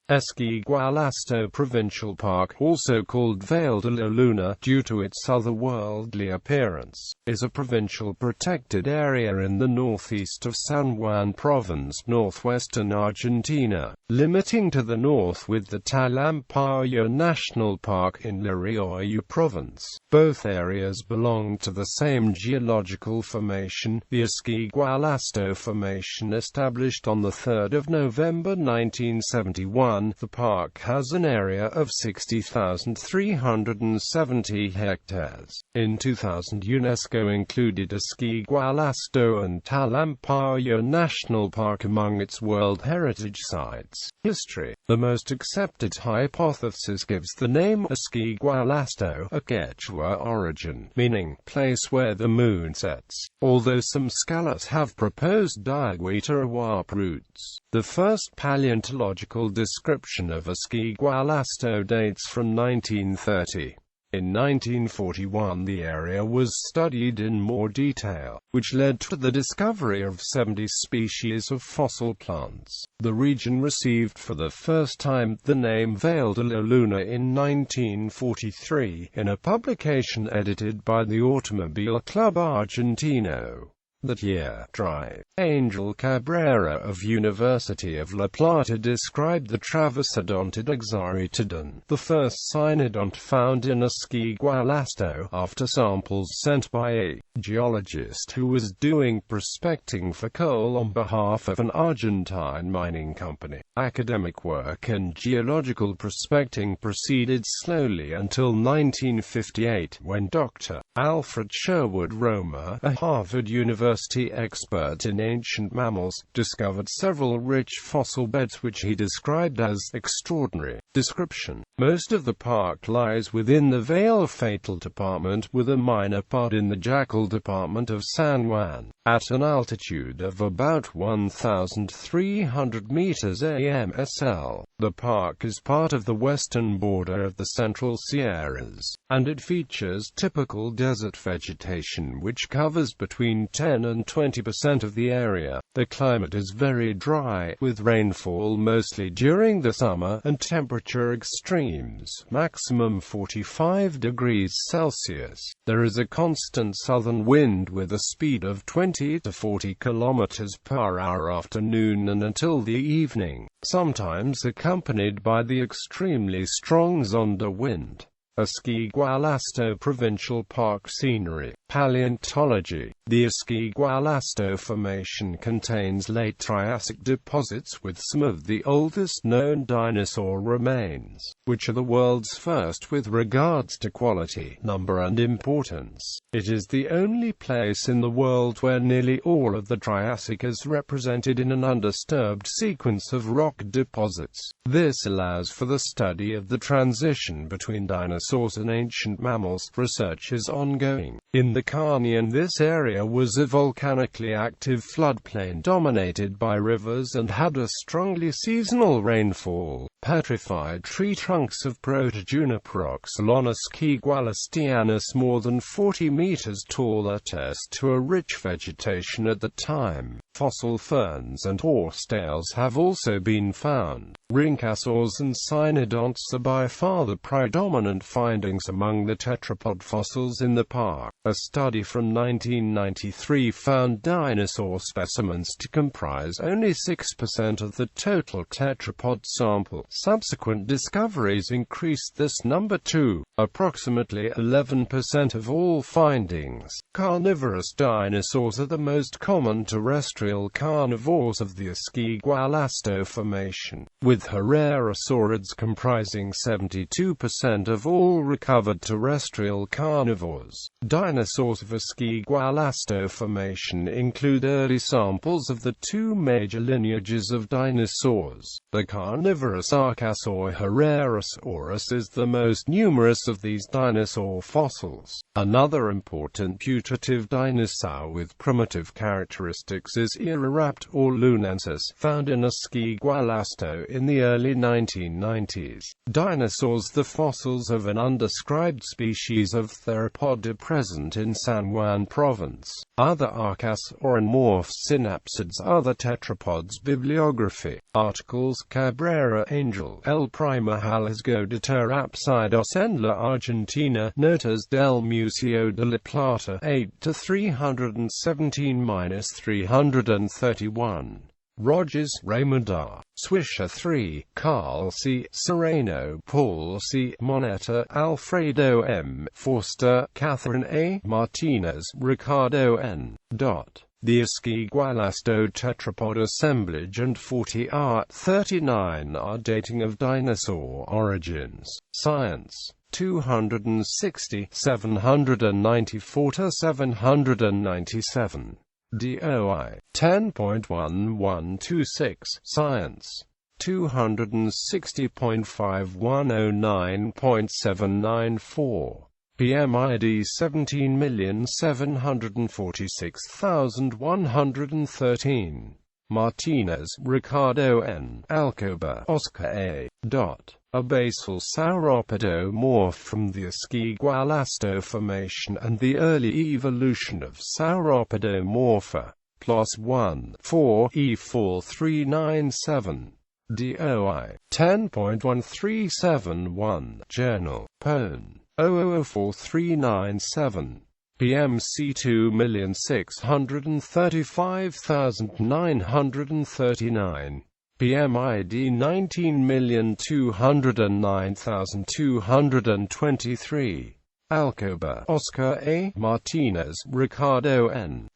Ischigualasto Provincial Park, also called Valle de la Luna due to its otherworldly appearance, is a provincial protected area in the northeast of San Juan Province, northwestern Argentina, limiting to the north with the Talampaya National Park in the Rioja Province. Both areas belong to the same geological formation, the Ischigualasto Formation established on 3 November 1971. The park has an area of 60,370 hectares. In 2000, UNESCO included Ischigualasto and Talampaya National Park among its World Heritage Sites. History. The most accepted hypothesis gives the name Ischigualasto a Quechua origin, meaning place where the moon sets, although some scholars have proposed Ischigualasto roots. The first paleontological description of Ischigualasto dates from 1930. In 1941 the area was studied in more detail, which led to the discovery of 70 species of fossil plants. The region received for the first time the name Valle de la Luna in 1943, in a publication edited by the Automobile Club Argentino. That year, Angel Cabrera of University of La Plata described the Travesodontid exaritodon, the first cynodont found in Ischigualasto, after samples sent by a geologist who was doing prospecting for coal on behalf of an Argentine mining company. Academic work and geological prospecting proceeded slowly until 1958, when Dr. Alfred Sherwood Romer, a Harvard University expert in ancient mammals, discovered several rich fossil beds which he described as extraordinary. Description. Most of the park lies within the Valle Fatal Department, with a minor part in the Jackal Department of San Juan. At an altitude of about 1,300 meters AMSL, the park is part of the western border of the Central Sierras, and it features typical desert vegetation which covers between 10 and 20% of the area. The climate is very dry, with rainfall mostly during the summer, and temperature extremes, maximum 45 degrees Celsius. There is a constant southern wind with a speed of 20 to 40 kilometers per hour after noon and until the evening, sometimes accompanied by the extremely strong Zonda wind. Ischigualasto Provincial Park scenery. Paleontology. The Ischigualasto Formation contains late Triassic deposits with some of the oldest known dinosaur remains, which are the world's first with regards to quality, number and importance. It is the only place in the world where nearly all of the Triassic is represented in an undisturbed sequence of rock deposits. This allows for the study of the transition between dinosaurs and ancient mammals. Research is ongoing. In the Carnian, this area was a volcanically active floodplain dominated by rivers and had a strongly seasonal rainfall. Petrified tree trunks of Protojuniperoxylon ischigualastianus more than 40 meters tall attest to a rich vegetation at the time. Fossil ferns and horsetails have also been found. Rhynchosaurs and cynodonts are by far the predominant findings among the tetrapod fossils in the park. A study from 1993 found dinosaur specimens to comprise only 6% of the total tetrapod sample. Subsequent discoveries increased this number to approximately 11% of all findings. Carnivorous dinosaurs are the most common terrestrial carnivores of the Ischigualasto Formation, with Herrerasaurids comprising 72% of all recovered terrestrial carnivores. Dinosaurs of Ischigualasto Formation include early samples of the two major lineages of dinosaurs. The carnivorous Archosaur Herrerasaurus is the most numerous of these dinosaur fossils. Another important putative dinosaur with primitive characteristics is Iroraptor lunensis, found in Ischigualasto in the early 1990s. Dinosaurs. The fossils of an undescribed species of theropod are present in San Juan Province. Other archosauromorph synapsids. Other tetrapods. Bibliography. Articles. Cabrera, Angel. Angel, El Primer Hallazgo de Terapsidos en la Argentina, Notas del Museo de la Plata, 8 to 317-331. Rogers, Raymond R. Swisher 3, Carl C. Serrano, Paul C. Moneta, Alfredo M. Forster, Catherine A. Martinez, Ricardo N. The Ischigualasto tetrapod assemblage and 40-39 are dating of dinosaur origins. Science. 260, 794-797. DOI 10.1126 Science 260.5109.794 PMID 17,746,113 Martinez, Ricardo N. Alcoba, Oscar A. A basal sauropodomorph from the Ischigualasto Formation and the early evolution of Sauropodomorpha. PLOS 1-4E4397. DOI 10.1371 Journal Pone 004397. PMC 2,635,939. PMID 19,209,223. Alcoba, Oscar A. Martinez, Ricardo N.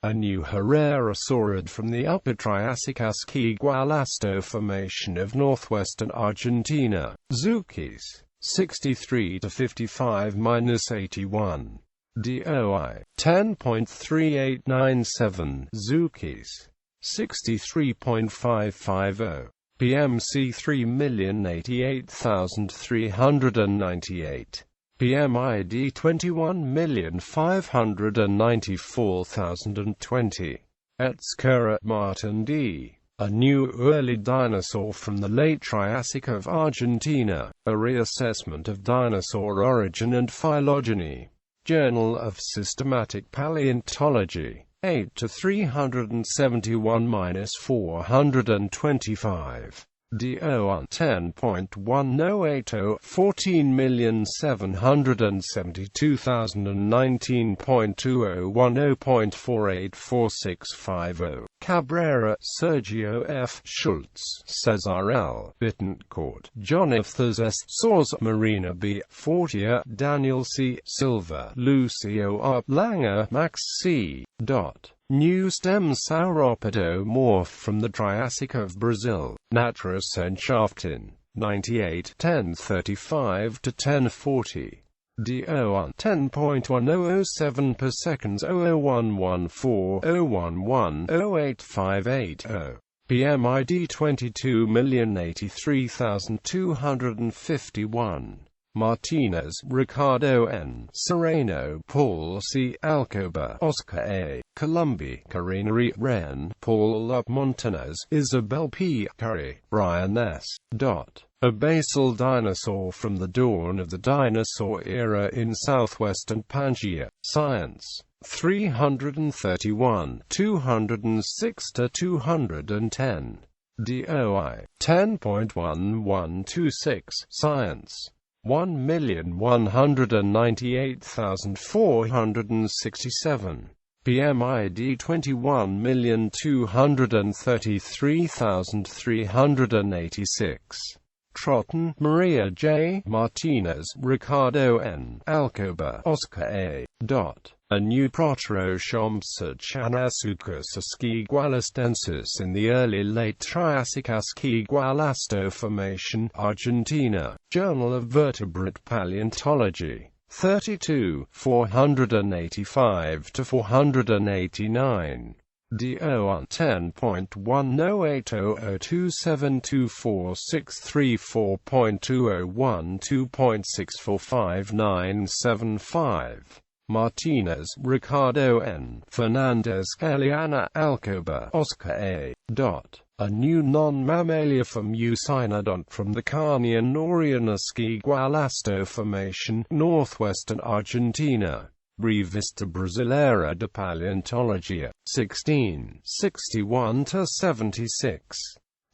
A new Herrerasaurid from the Upper Triassic Ischigualasto Formation of northwestern Argentina. Zukis 63 to 55-81. DOI 10.3897 Zukis 63.550. PMC 3,088,398. PMID 21,594,020. Etzkeret Martin D. A new early dinosaur from the late Triassic of Argentina, a reassessment of dinosaur origin and phylogeny. Journal of Systematic Paleontology, 8 to 371-425. DOI 10.1080 14,772,019.2010.484650. Cabrera, Sergio F. Schultz, Cesar L. Bittencourt, Jonathan S. Source, Marina B. Fortier, Daniel C. Silva, Lucio R. Langer, Max C. New stem sauropodomorph from the Triassic of Brazil. Naturwissenschaften. 98, 1035-1040. DOI 10.1007 per seconds 00114-011-08580. PMID 22,083,251. Martinez, Ricardo N. Serrano, Paul C. Alcoba, Oscar A. Columbi, Karina E. Wren, Paul Up Montanez, Isabel P. Curry, Brian S. A basal dinosaur from the dawn of the dinosaur era in southwestern Pangaea. Science 331, 206-210. DOI 10.1126 Science 1,198,467. PMID 21,233,386. Trotton, Maria J. Martinez, Ricardo N. Alcoba, Oscar A. A new Proterochompsichanasuchus ischigualastensis in the early late Triassic Ischigualasto Formation, Argentina. Journal of Vertebrate Paleontology. 32, 485-489. DOI 10.10802724.201.2.64595. Martinez, Ricardo N. Fernandez Galeana, Alcoba, Oscar A. A new non-mammaliaform Eucynodont from the Carnian-Norian Ischigualasto Formation, northwestern Argentina. Revista Brasileira de Paleontologia, 16, 61-76.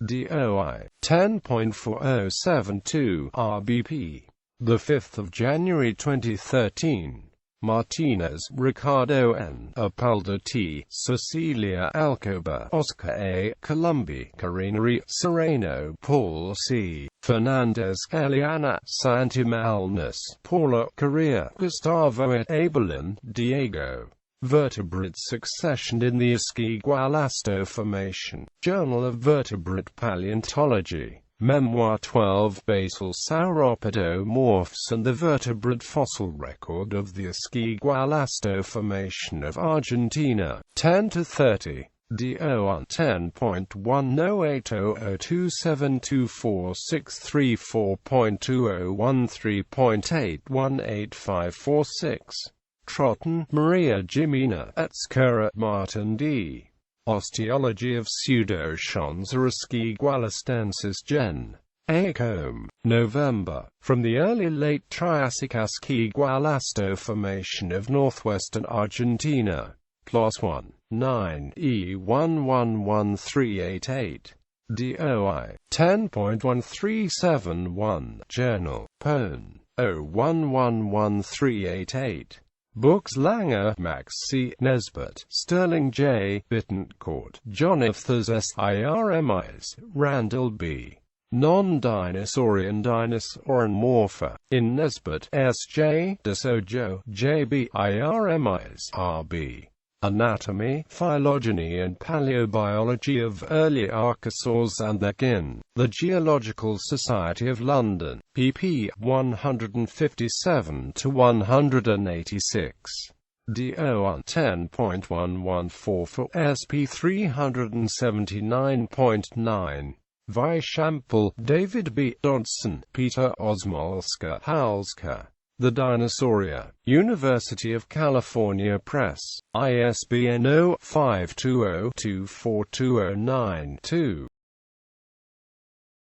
DOI 10.4072 RBP. 5 January 2013. Martinez, Ricardo N. Apalda T. Cecilia Alcoba, Oscar A. Colombi, Karina E. Sereno, Paul C. Fernandez, Eliana Santimalnes, Paula Correa, Gustavo et Abelin, Diego. Vertebrate succession in the Ischigualasto Formation. Journal of Vertebrate Paleontology. Memoir 12 Basal Sauropodomorphs and the Vertebrate Fossil Record of the Ischigualasto Formation of Argentina. 10-30. DO 10.1080272463.2013.8185546. Trotten, Maria Jimena, Etzkera, Martin D. Osteology of Pseudoschanza Ischigualastensis Gen. Acomb. November. From the early-late Triassic Ischigualasto Formation of northwestern Argentina. PLOS 1. 9 E111388. DOI 10.1371. Journal. Pone. 01111388. Books Langer, Max C. Nesbitt, Sterling J. Bittencourt, Jonathas S. Irmis, Randall B. Non-dinosaurian dinosaur morpha, in Nesbitt, S. J. DeSojo, J. B. Irmis, R. B. Anatomy, Phylogeny and Paleobiology of Early Archosaurs and their Kin. The Geological Society of London, pp. 157-186. DO 10.1144 SP 379.9. Weishampel, David B. Dodson, Peter Osmolska, Halska. The Dinosauria. University of California Press. ISBN 0-520-24209-2.